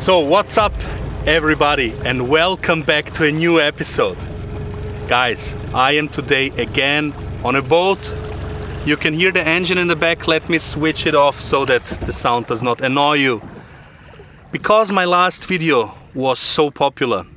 So what's up everybody, and welcome back to a new episode. Guys, I am today again on a boat. You can hear the engine in the back. Let me switch it off so that the sound does not annoy you. Because my last video was so popular,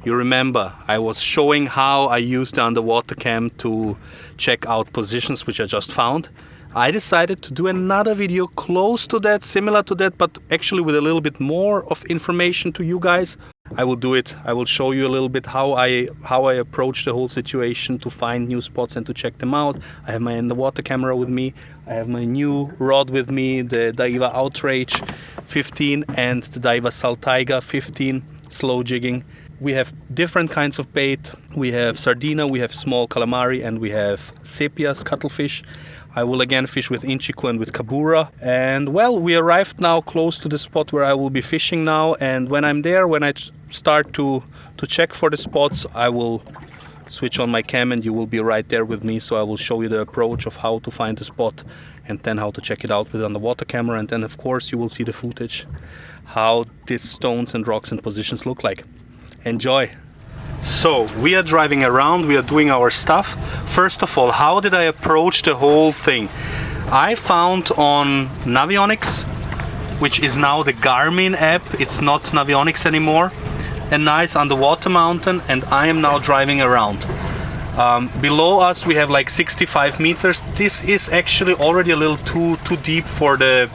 you remember I was showing how I used the underwater cam to check out positions which I just found. I decided to do another video close to that, similar to that, but actually with a little bit more of information to you guys. I will do it. I will show you a little bit how I approach the whole situation to find new spots and to check them out. I have my underwater camera with me. I have my new rod with me, the Daiwa Outrage 15 and the Daiwa Saltiga 15 slow jigging. We have different kinds of bait. We have sardina, we have small calamari, and we have sepias, cuttlefish. I will again fish with inchiku and with kabura. And well, we arrived now close to the spot where I will be fishing now. And when I'm there, when I start to check for the spots, I will switch on my cam and you will be right there with me. So I will show you the approach of how to find the spot and then how to check it out with underwater camera. And then of course you will see the footage, how these stones and rocks and positions look like. Enjoy! So we are driving around, we are doing our stuff. First of all, how did I approach the whole thing? I found on Navionics, which is now the Garmin app, it's not Navionics anymore, a nice underwater mountain, and I am now driving around. Below us we have like 65 meters. This is actually already a little too deep for the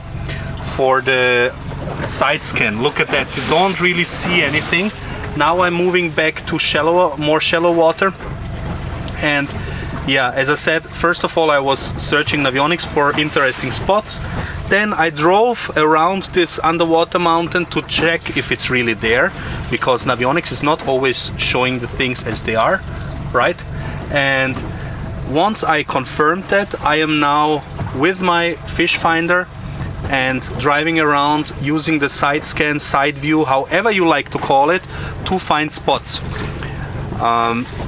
side scan. Look at that, you don't really see anything. Now I'm moving back to more shallow water, and yeah, as I said, first of all I was searching Navionics for interesting spots. Then I drove around this underwater mountain to check if it's really there, because Navionics is not always showing the things as they are, right? And once I confirmed that, I am now with my Fishfinder and driving around using the side scan, side view, however you like to call it, to find spots.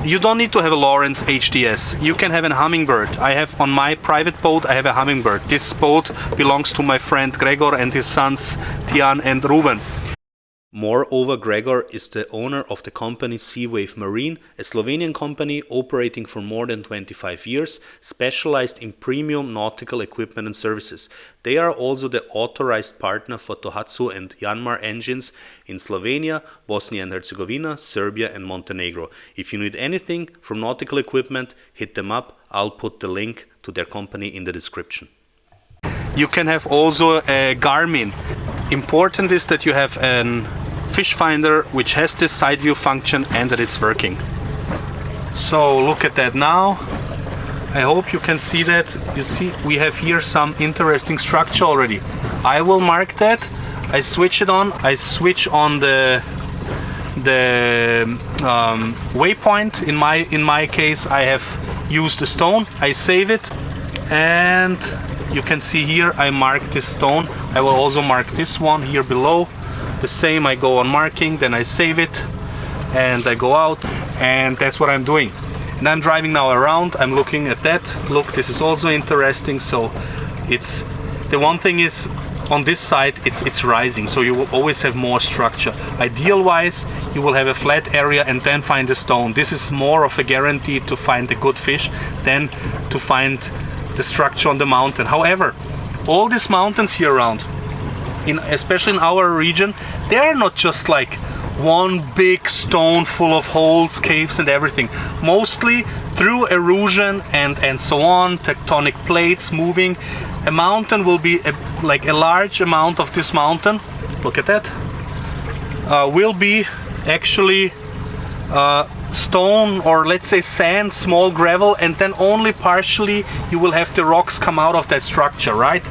You don't need to have a Lawrence HDS. You can have a hummingbird. I have on my private boat, I have a hummingbird. This boat belongs to my friend Gregor and his sons Tian and Ruben. Moreover, Gregor is the owner of the company Seawave Marine, a Slovenian company operating for more than 25 years, specialized in premium nautical equipment and services. They are also the authorized partner for Tohatsu and Yanmar engines in Slovenia, Bosnia and Herzegovina, Serbia and Montenegro. If you need anything from nautical equipment, hit them up. I'll put the link to their company in the description. You can have also a Garmin. Important is that you have an Fishfinder which has this side view function and that it's working. So look at that now. I hope you can see that. You see we have here some interesting structure already. I will mark that. I switch it on. I switch on the waypoint. In my case I have used a stone. I save it, and you can see here I mark this stone. I will also mark this one here below. The same, I go on marking, then I save it and I go out, and that's what I'm doing. And I'm driving now around, I'm looking at that. Look, this is also interesting. So it's the one thing is on this side it's rising, so you will always have more structure. Ideal wise you will have a flat area and then find a stone. This is more of a guarantee to find a good fish than to find the structure on the mountain. However, all these mountains here around, especially in our region, they are not just like one big stone full of holes, caves and everything. Mostly through erosion and so on, tectonic plates moving, a mountain will be like a large amount of this mountain, look at that, will be actually stone, or let's say sand, small gravel, and then only partially you will have the rocks come out of that structure, right?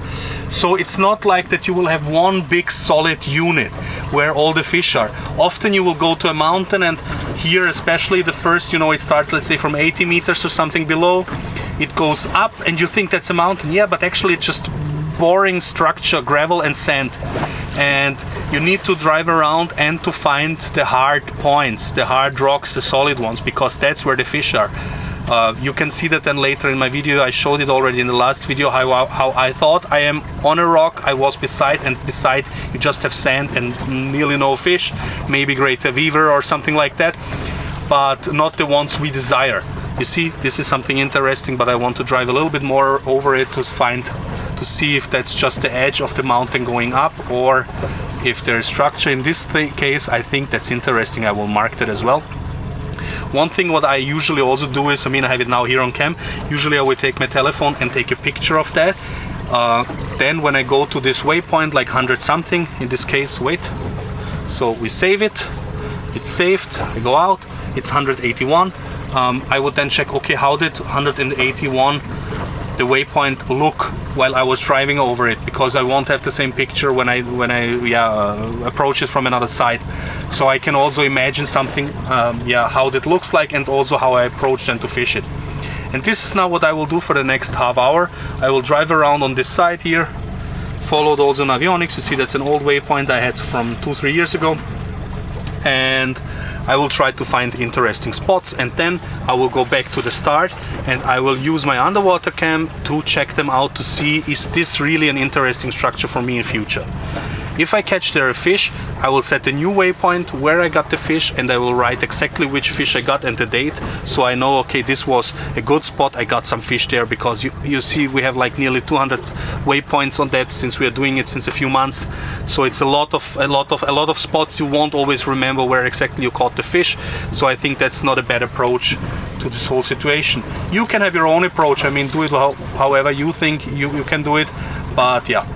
So it's not like that you will have one big solid unit where all the fish are. Often you will go to a mountain, and here especially the first, it starts, let's say, from 80 meters or something below. It goes up and you think that's a mountain. Yeah, but actually it's just boring structure, gravel and sand. And you need to drive around and to find the hard points, the hard rocks, the solid ones, because that's where the fish are. You can see that then later in my video. I showed it already in the last video how I thought I am on a rock. I was beside, and beside you just have sand and nearly no fish, maybe greater weaver or something like that, but not the ones we desire. You see, this is something interesting, but I want to drive a little bit more over it to see if that's just the edge of the mountain going up or if there's structure. In this case, I think that's interesting. I will mark that as well. One thing what I usually also do is, I mean, I have it now here on cam. Usually I will take my telephone and take a picture of that. Then when I go to this waypoint, like 100 something, in this case, wait. So we save it, it's saved, I go out, it's 181. I would then check, okay, how did 181 the waypoint look while I was driving over it, because I won't have the same picture when I approach it from another side. So I can also imagine something, how that looks like, and also how I approach then to fish it. And this is now what I will do for the next half hour. I will drive around on this side here, follow those on avionics. You see that's an old waypoint I had from 2-3 years ago, and I will try to find interesting spots, and then I will go back to the start and I will use my underwater cam to check them out to see, is this really an interesting structure for me in future. If I catch there a fish, I will set a new waypoint where I got the fish, and I will write exactly which fish I got and the date, so I know, okay, this was a good spot, I got some fish there, because you see we have like nearly 200 waypoints on that since we are doing it since a few months. So it's a lot of spots you won't always remember where exactly you caught the fish. So I think that's not a bad approach to this whole situation. You can have your own approach, I mean, do it however you think you can do it, but yeah.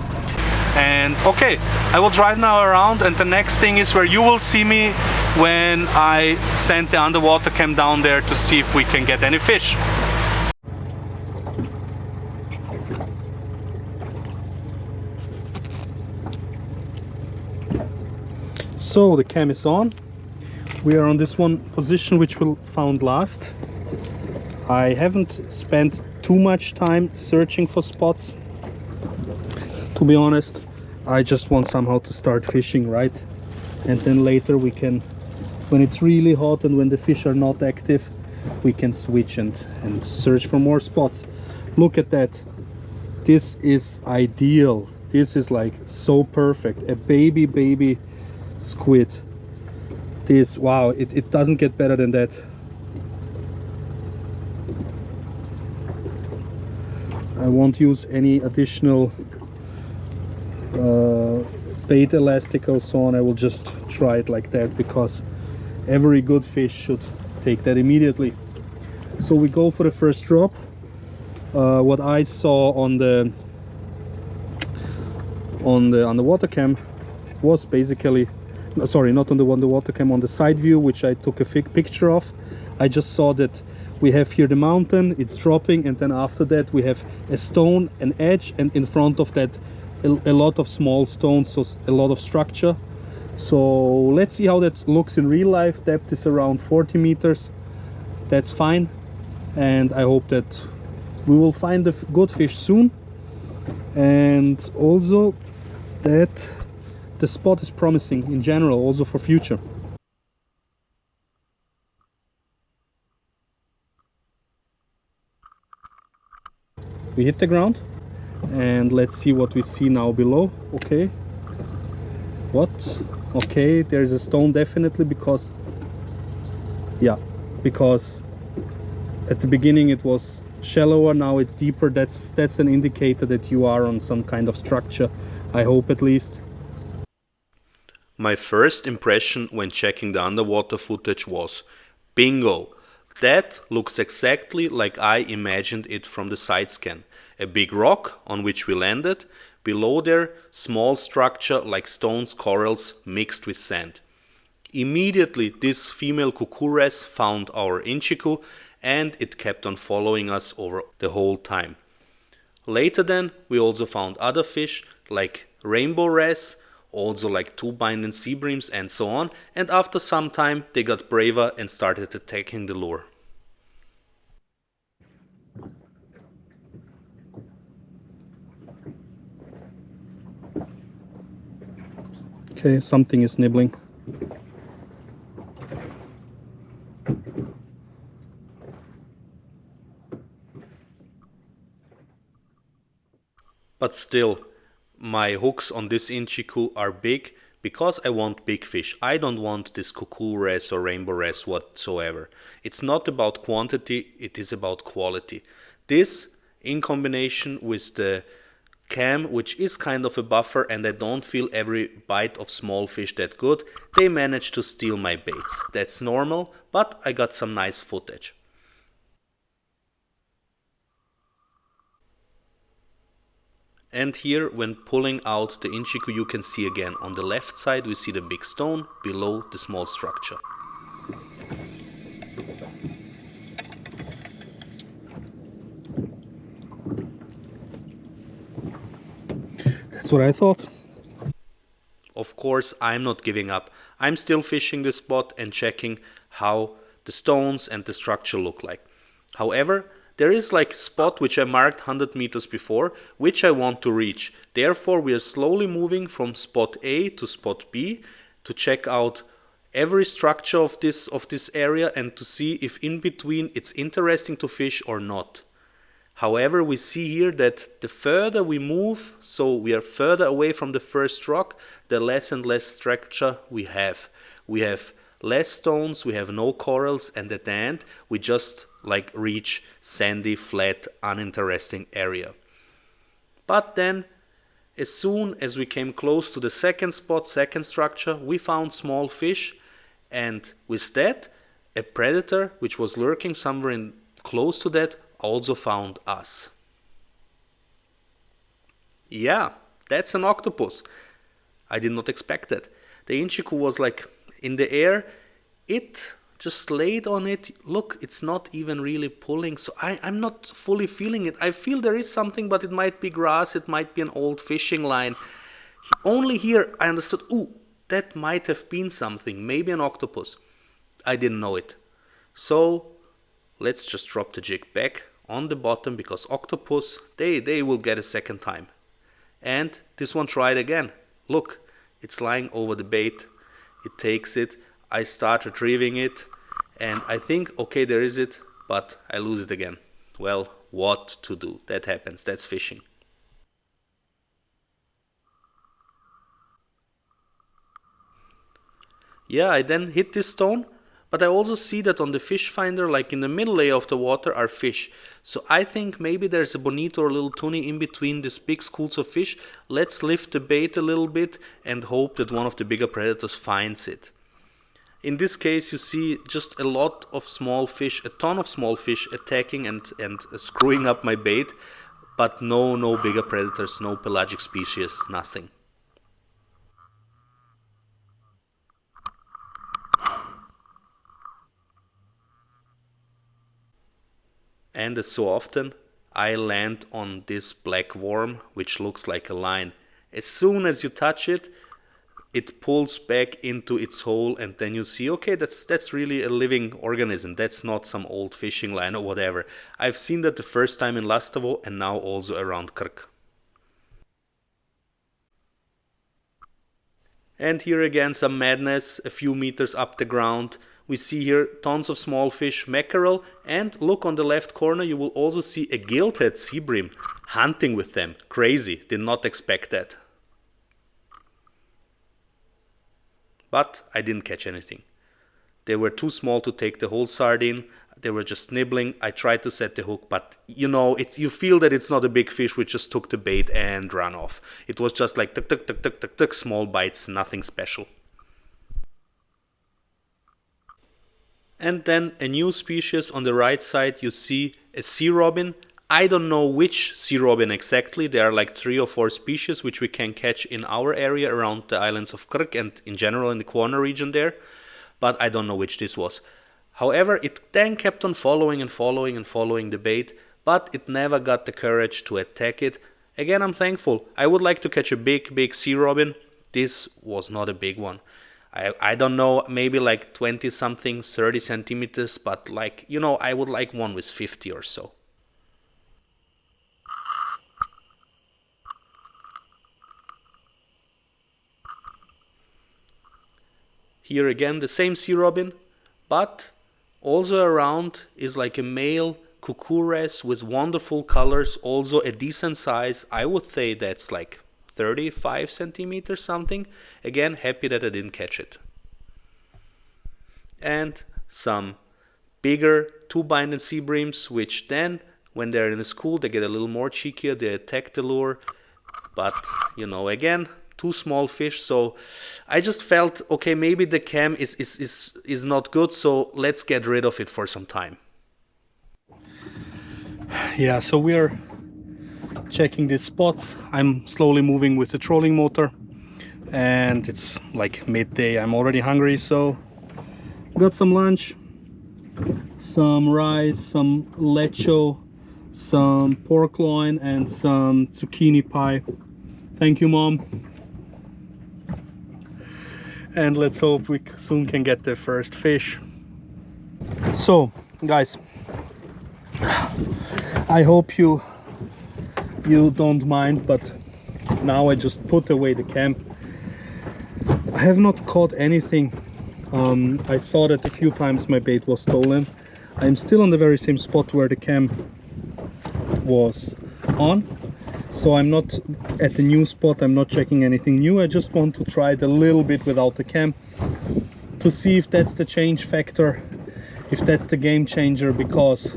And okay, I will drive now around, and the next thing is where you will see me when I send the underwater cam down there to see if we can get any fish. So the cam is on. We are on this one position which we found last. I haven't spent too much time searching for spots, to be honest. I just want somehow to start fishing, right? And then later we can, when it's really hot and when the fish are not active, we can switch and search for more spots. Look at that. This is ideal. This is like so perfect. A baby squid. This, wow, it doesn't get better than that. I won't use any additional bait elastic or so on. I will just try it like that, because every good fish should take that immediately. So we go for the first drop. What I saw on the water cam was basically, sorry, not on the water cam, on the side view, which I took a picture of. I just saw that we have here the mountain, it's dropping, and then after that we have a stone, an edge, and in front of that a lot of small stones, so a lot of structure. So let's see how that looks in real life. Depth is around 40 meters. That's fine, and I hope that we will find a good fish soon, and also that the spot is promising in general, also for future. We hit the ground, and let's see what we see now below. Okay, what? Okay, there's a stone definitely, because at the beginning it was shallower, now it's deeper. That's an indicator that you are on some kind of structure, I hope, at least. My first impression when checking the underwater footage was, bingo! That looks exactly like I imagined it from the side scan. A big rock on which we landed, below there small structure like stones, corals mixed with sand. Immediately this female cucurres found our inchiku, and it kept on following us over the whole time. Later then we also found other fish like rainbow wrasse, also like two-binded sea breams and so on, and after some time they got braver and started attacking the lure. Okay, something is nibbling. But still, my hooks on this Inchiku are big because I want big fish. I don't want this cuckoo wrasse or rainbow wrasse whatsoever. It's not about quantity, it is about quality. This, in combination with the cam, which is kind of a buffer, and I don't feel every bite of small fish that good, they managed to steal my baits. That's normal, but I got some nice footage. And here, when pulling out the Inchiku, you can see again on the left side we see the big stone below the small structure. That's what I thought. Of course, I'm not giving up. I'm still fishing this spot and checking how the stones and the structure look like. However, there is like a spot which I marked 100 meters before, which I want to reach. Therefore, we are slowly moving from spot A to spot B to check out every structure of this area and to see if in between it's interesting to fish or not. However, we see here that the further we move, so we are further away from the first rock, the less and less structure we have. We have less stones, we have no corals, and at the end we just like reach sandy, flat, uninteresting area. But then, as soon as we came close to the second spot, second structure, we found small fish, and with that, a predator which was lurking somewhere in close to that also found us. Yeah, that's an octopus. I did not expect that. The Inchiku was like in the air. It just laid on it. Look, it's not even really pulling. So I'm not fully feeling it. I feel there is something, but it might be grass. It might be an old fishing line. Only here I understood, ooh, that might have been something. Maybe an octopus. I didn't know it. So let's just drop the jig back on the bottom because octopus, they will get a second time. And this one tried again. Look, it's lying over the bait. It takes it. I start retrieving it and I think, okay, there is it, but I lose it again. Well, what to do? That happens. That's fishing. Yeah, I then hit this stone, but I also see that on the Fishfinder, like in the middle layer of the water, are fish. So I think maybe there's a bonito or a little tuni in between these big schools of fish. Let's lift the bait a little bit and hope that one of the bigger predators finds it. In this case, you see just a lot of small fish, a ton of small fish attacking and screwing up my bait, but no bigger predators, no pelagic species, nothing. And as so often, I land on this black worm, which looks like a line. As soon as you touch it, it pulls back into its hole, and then you see, okay, that's really a living organism. That's not some old fishing line or whatever. I've seen that the first time in Lastavo and now also around Krk. And here again some madness, a few meters up the ground. We see here tons of small fish, mackerel, and look on the left corner, you will also see a gilthead sea bream hunting with them. Crazy, did not expect that. But I didn't catch anything. They were too small to take the whole sardine. They were just nibbling. I tried to set the hook, but you feel that it's not a big fish which just took the bait and ran off. It was just like tuk tuk tuk tuk tuk tuk, small bites, nothing special. And then a new species on the right side, you see a sea robin. I don't know which sea robin exactly. There are like 3 or 4 species which we can catch in our area around the islands of Krk and in general in the corner region there. But I don't know which this was. However, it then kept on following and following and following the bait, but it never got the courage to attack it. Again, I'm thankful. I would like to catch a big sea robin. This was not a big one. I don't know, maybe like 20 something, 30 centimeters, but like, I would like one with 50 or so. Here again, the same sea robin, but also around is like a male cucures with wonderful colors, also a decent size. I would say that's like 35 centimeters something. Again, happy that I didn't catch it. And some bigger 2-binded sea breams, which then when they're in the school they get a little more cheekier, they attack the lure, but you know, again, too small fish. So I just felt, okay, maybe the cam is not good, so let's get rid of it for some time. Yeah, so we're checking these spots. I'm slowly moving with the trolling motor and it's like midday. I'm already hungry, so got some lunch, some rice, some lecho, some pork loin and some zucchini pie. Thank you, Mom. And let's hope we soon can get the first fish. So guys, I hope you don't mind, but now I just put away the cam. I have not caught anything. I saw that a few times my bait was stolen. I'm still on the very same spot where the cam was on, so I'm not at the new spot. I'm not checking anything new. I just want to try it a little bit without the cam to see if that's the change factor, if that's the game changer, because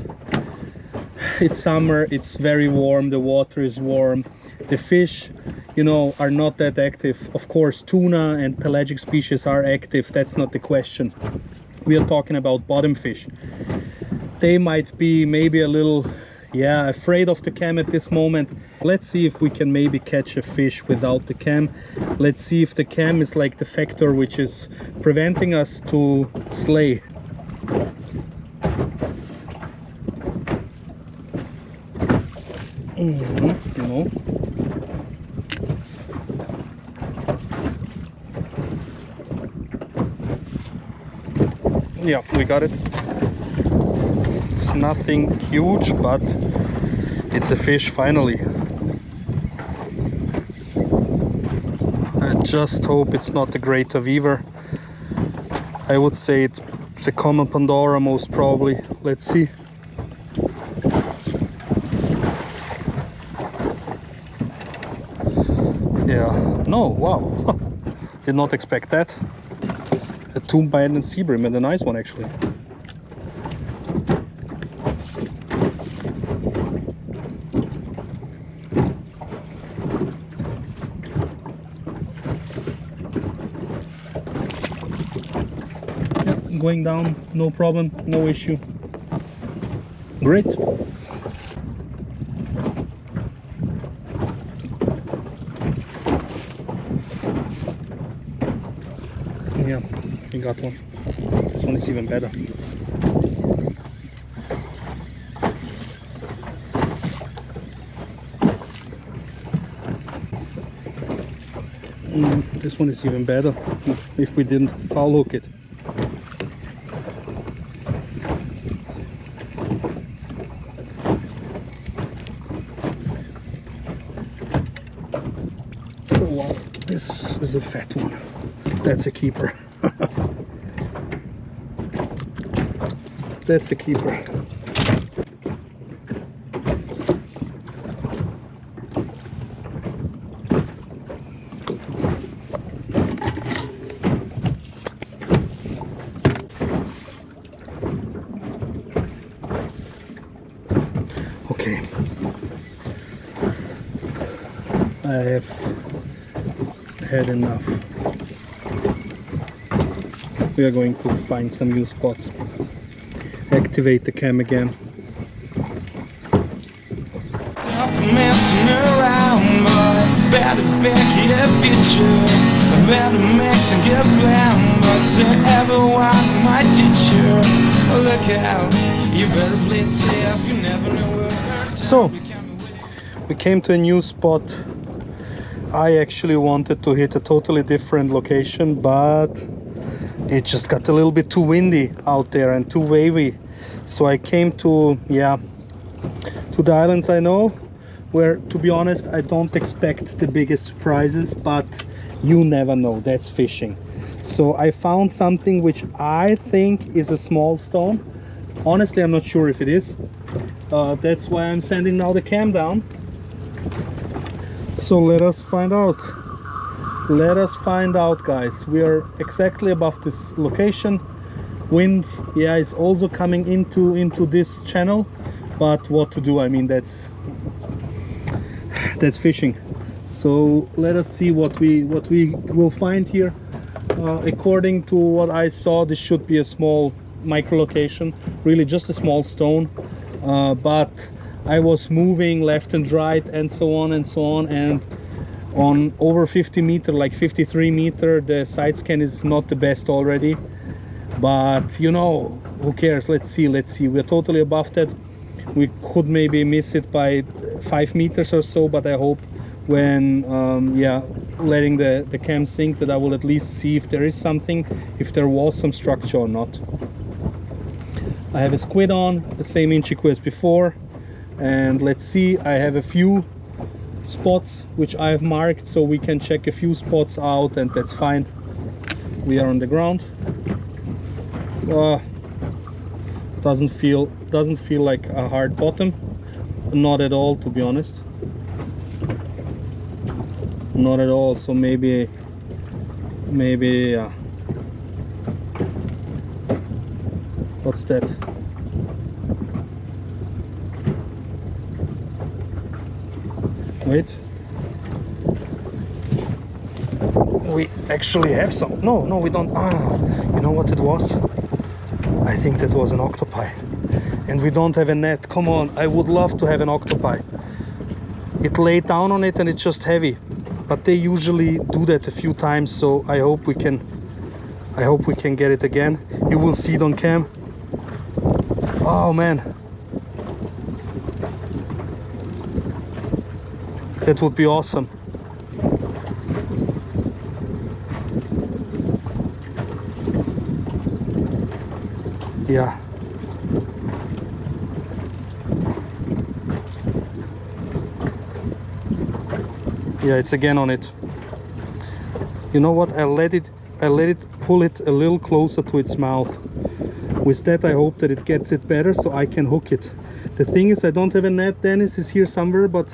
it's summer, it's very warm, the water is warm, the fish, you know, are not that active. Of course, tuna and pelagic species are active, that's not the question. We are talking about bottom fish. They might be maybe a little, yeah, afraid of the cam at this moment. Let's see if we can maybe catch a fish without the cam. Let's see if the cam is like the factor which is preventing us to slay. You know, yeah, we got it. It's nothing huge, but it's a fish finally. I just hope it's not the greater weaver. I would say it's a common Pandora most probably. Let's see. Yeah, no, wow. Did not expect that. A 2-binded sea bream, and a nice one actually. Yeah, going down, no problem, no issue. Great. Yeah, we got one. This one is even better. This one is even better if we didn't foul hook it. Oh wow, this is a fat one. That's a keeper. That's a keeper. Okay. I have had enough. We are going to find some new spots. Activate the cam again. Stop messing around, boy. Better fake it a future. Better mix and get blind, but say everyone my teacher. Look out, you better play it safe. You never know where. So we came to a new spot. I actually wanted to hit a totally different location, but it just got a little bit too windy out there and too wavy. So I came to, yeah, to the islands I know, where, to be honest, I don't expect the biggest surprises, but you never know, that's fishing. So I found something which I think is a small stone. Honestly, I'm not sure if it is. That's why I'm sending now the cam down. So let us find out. Let us find out, guys. We are exactly above this location. Wind, yeah, is also coming into this channel, but what to do? I mean, that's fishing. So let us see what we will find here. According to what I saw, this should be a small micro location, really just a small stone, but I was moving left and right and so on and so on, and on over 50 meter, like 53 meter, the side scan is not the best already, but you know, who cares? Let's see. We're totally above that. We could maybe miss it by 5 meters or so, but I hope when yeah, letting the cam sink, that I will at least see if there is something, if there was some structure or not. I have a squid on, the same Inchiku as before, and let's see. I have a few spots which I have marked, so we can check a few spots out, and that's fine. We are on the ground. Doesn't feel like a hard bottom, not at all, to be honest, not at all. So maybe what's that? Wait, we actually have some. No, we don't. You know what it was? I think that was an octopi, and we don't have a net. Come on, I would love to have an octopi. It laid down on it and it's just heavy, but they usually do that a few times, so I hope we can get it again. You will see it on cam. Oh man, that would be awesome. Yeah. Yeah, it's again on it. You know what? I let it pull it a little closer to its mouth. With that, I hope that it gets it better so I can hook it. The thing is, I don't have a net. Dennis is here somewhere, but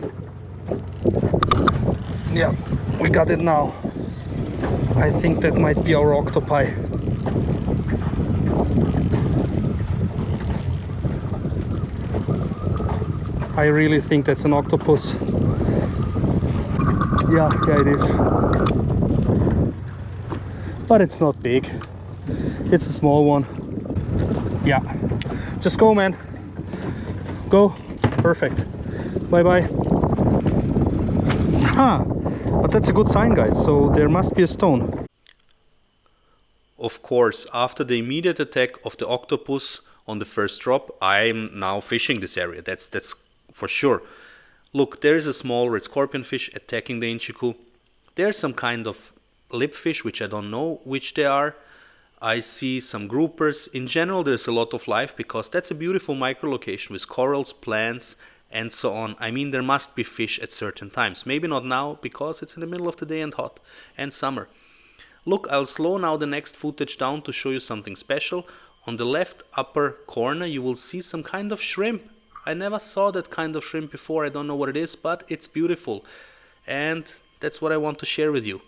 yeah, we got it now. I think that might be our octopi. I really think that's an octopus. Yeah, it is. But it's not big. It's a small one. Yeah. Just go, man. Go. Perfect. Bye-bye. Huh. But that's a good sign, guys. So there must be a stone. Of course, after the immediate attack of the octopus on the first drop, I'm now fishing this area. That's for sure. Look, there is a small red scorpion fish attacking the Inchiku. There's some kind of lip fish, which I don't know which they are. I see some groupers. In general, there's a lot of life because that's a beautiful micro location with corals, plants, and so on. I mean, there must be fish at certain times. Maybe not now because it's in the middle of the day and hot and summer. Look, I'll slow now the next footage down to show you something special. On the left upper corner, you will see some kind of shrimp. I never saw that kind of shrimp before. I don't know what it is, but it's beautiful. And that's what I want to share with you.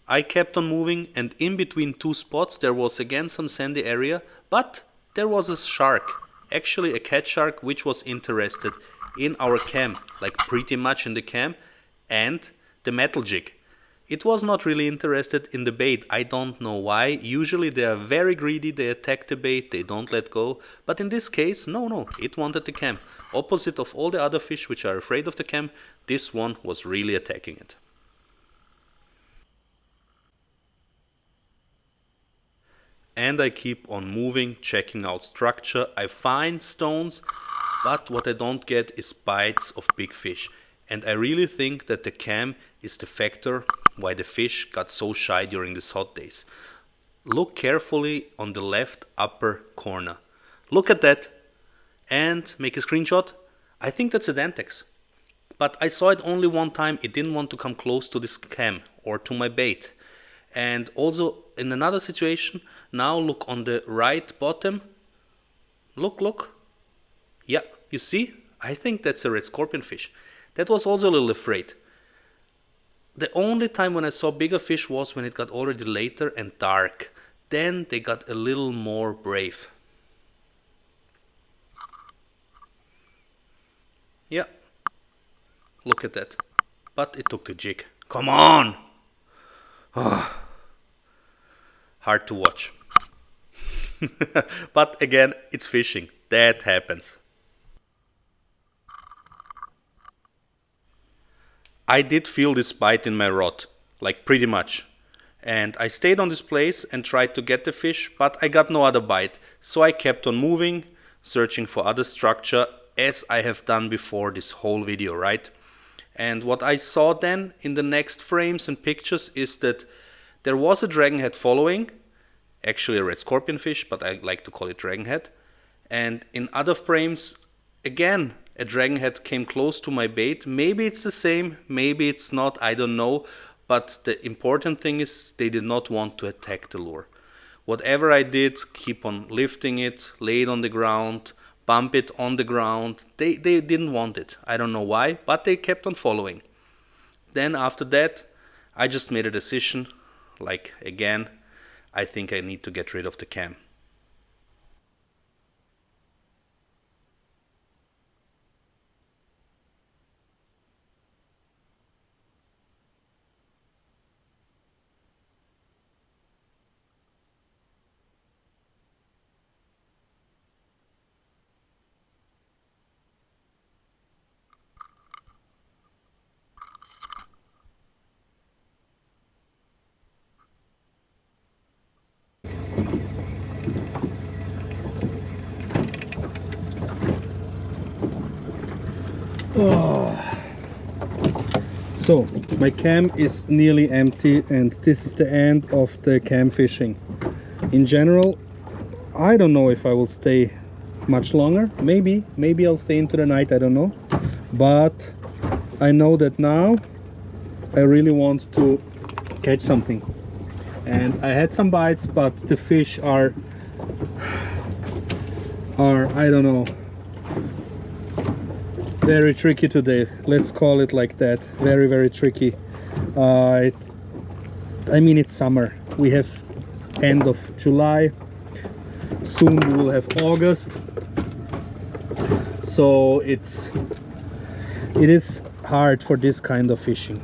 I kept on moving, and in between two spots there was again some sandy area, but there was a shark, actually a cat shark, which was interested in our cam, like pretty much in the cam, and the metal jig. It was not really interested in the bait. I don't know why. Usually they are very greedy, they attack the bait, they don't let go. But in this case, no, it wanted the cam. Opposite of all the other fish which are afraid of the cam, this one was really attacking it. And I keep on moving, checking out structure. I find stones, but what I don't get is bites of big fish. And I really think that the cam is the factor why the fish got so shy during these hot days. Look carefully on the left upper corner. Look at that and make a screenshot. I think that's a Dentex. But I saw it only one time. It didn't want to come close to this cam or to my bait. And also in another situation, now look on the right bottom. Look. Yeah, you see? I think that's a red scorpion fish. That was also a little afraid. The only time when I saw bigger fish was when it got already later and dark. Then they got a little more brave. Yeah, look at that. But it took the jig. Come on! Hard to watch. But again, it's fishing. That happens. I did feel this bite in my rod, like pretty much. And I stayed on this place and tried to get the fish, but I got no other bite. So I kept on moving, searching for other structure, as I have done before this whole video, right? And what I saw then in the next frames and pictures is that there was a dragonhead following, actually a red scorpion fish, but I like to call it dragonhead. And in other frames, again, a dragonhead came close to my bait. Maybe it's the same, maybe it's not, I don't know. But the important thing is they did not want to attack the lure. Whatever I did, keep on lifting it, lay it on the ground, bump it on the ground. They didn't want it. I don't know why, but they kept on following. Then after that, I just made a decision, like again, I think I need to get rid of the cam. So my cam is nearly empty and this is the end of the cam fishing. In general, I don't know if I will stay much longer. Maybe I'll stay into the night, I don't know. But I know that now I really want to catch something. And I had some bites, but the fish are I don't know, very tricky today. Let's call it like that. Very tricky. I mean, it's summer. We have end of July. Soon we will have August. So it is hard for this kind of fishing.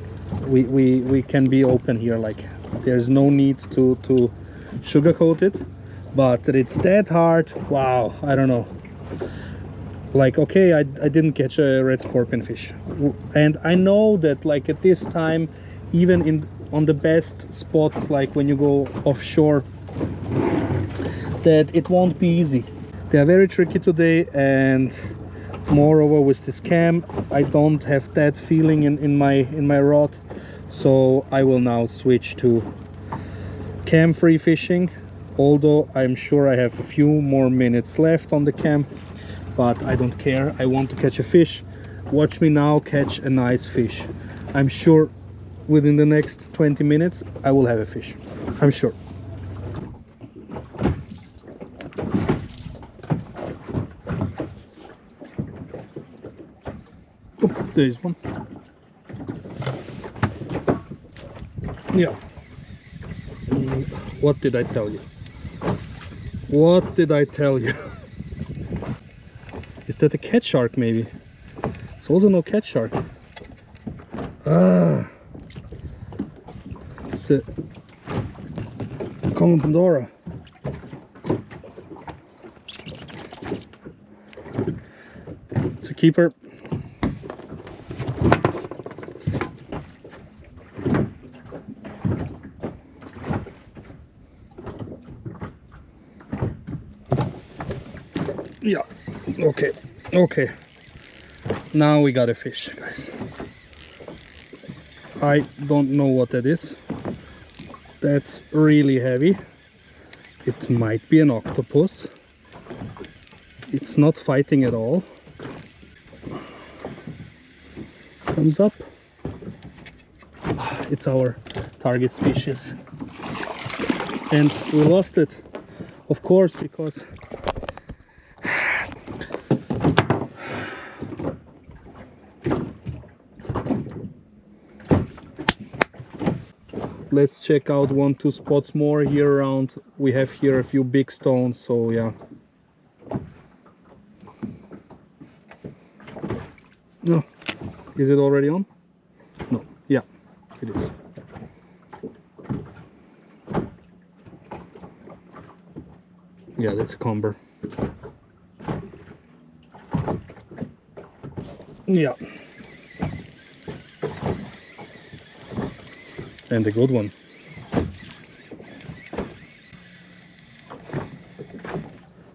We can be open here. Like there's no need to sugarcoat it. But that it's that hard. Wow, I don't know. Like, okay, I didn't catch a red scorpion fish, and I know that like at this time, even on the best spots, like when you go offshore, that it won't be easy. They are very tricky today, and moreover with this cam I don't have that feeling in my rod, so I will now switch to cam free fishing, although I'm sure I have a few more minutes left on the cam. But I don't care, I want to catch a fish. Watch me now catch a nice fish. I'm sure within the next 20 minutes I will have a fish. I'm sure. Oh, there is one. Yeah. What did I tell you? What did I tell you? Is that a cat shark maybe? It's also no cat shark. It's a common Pandora. It's a keeper. Yeah. Okay, now we got a fish, guys. I don't know what that is. That's really heavy. It might be an octopus. It's not fighting at all. Thumbs up. It's our target species. And we lost it, of course, because let's check out 1-2 spots more here around. We have here a few big stones, so yeah. No, is it already on? No, yeah, it is. Yeah, that's a comber. Yeah. And a good one.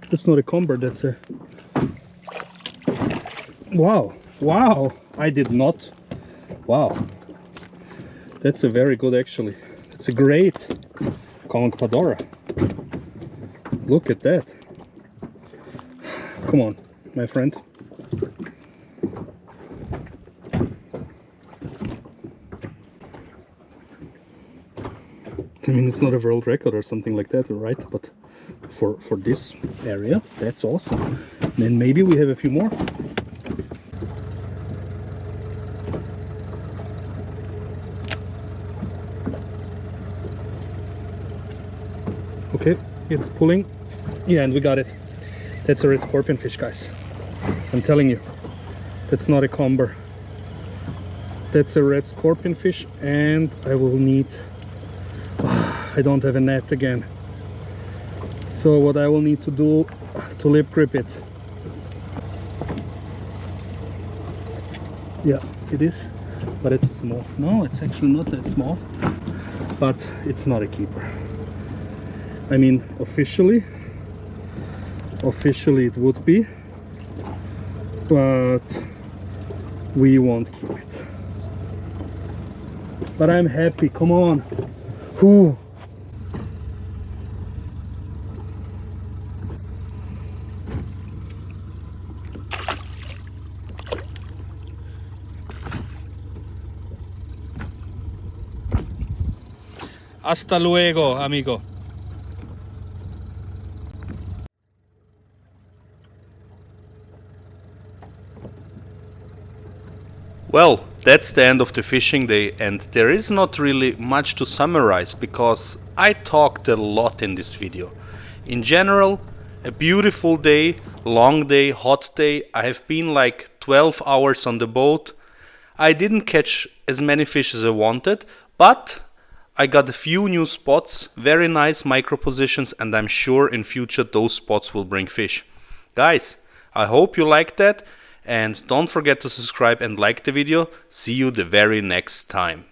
That's not a comber, that's a... Wow, wow, I did not... Wow. That's a very good actually. It's a great Conchpadora. Look at that. Come on, my friend. I mean, it's not a world record or something like that, right? But for this area, that's awesome. Then maybe we have a few more. Okay, it's pulling. Yeah, and we got it. That's a red scorpion fish, guys. I'm telling you, that's not a comber. That's a red scorpion fish, and I will need... I don't have a net again. So what I will need to do to lip grip it. Yeah, it is, but it's small. No, it's actually not that small, but it's not a keeper. I mean, officially it would be, but we won't keep it. But I'm happy, come on. Who? Hasta luego, amigo. Well, that's the end of the fishing day, and there is not really much to summarize because I talked a lot in this video. In general, a beautiful day, long day, hot day. I have been like 12 hours on the boat. I didn't catch as many fish as I wanted, but I got a few new spots, very nice micro positions, and I'm sure in future those spots will bring fish. Guys, I hope you liked that. And don't forget to subscribe and like the video. See you the very next time.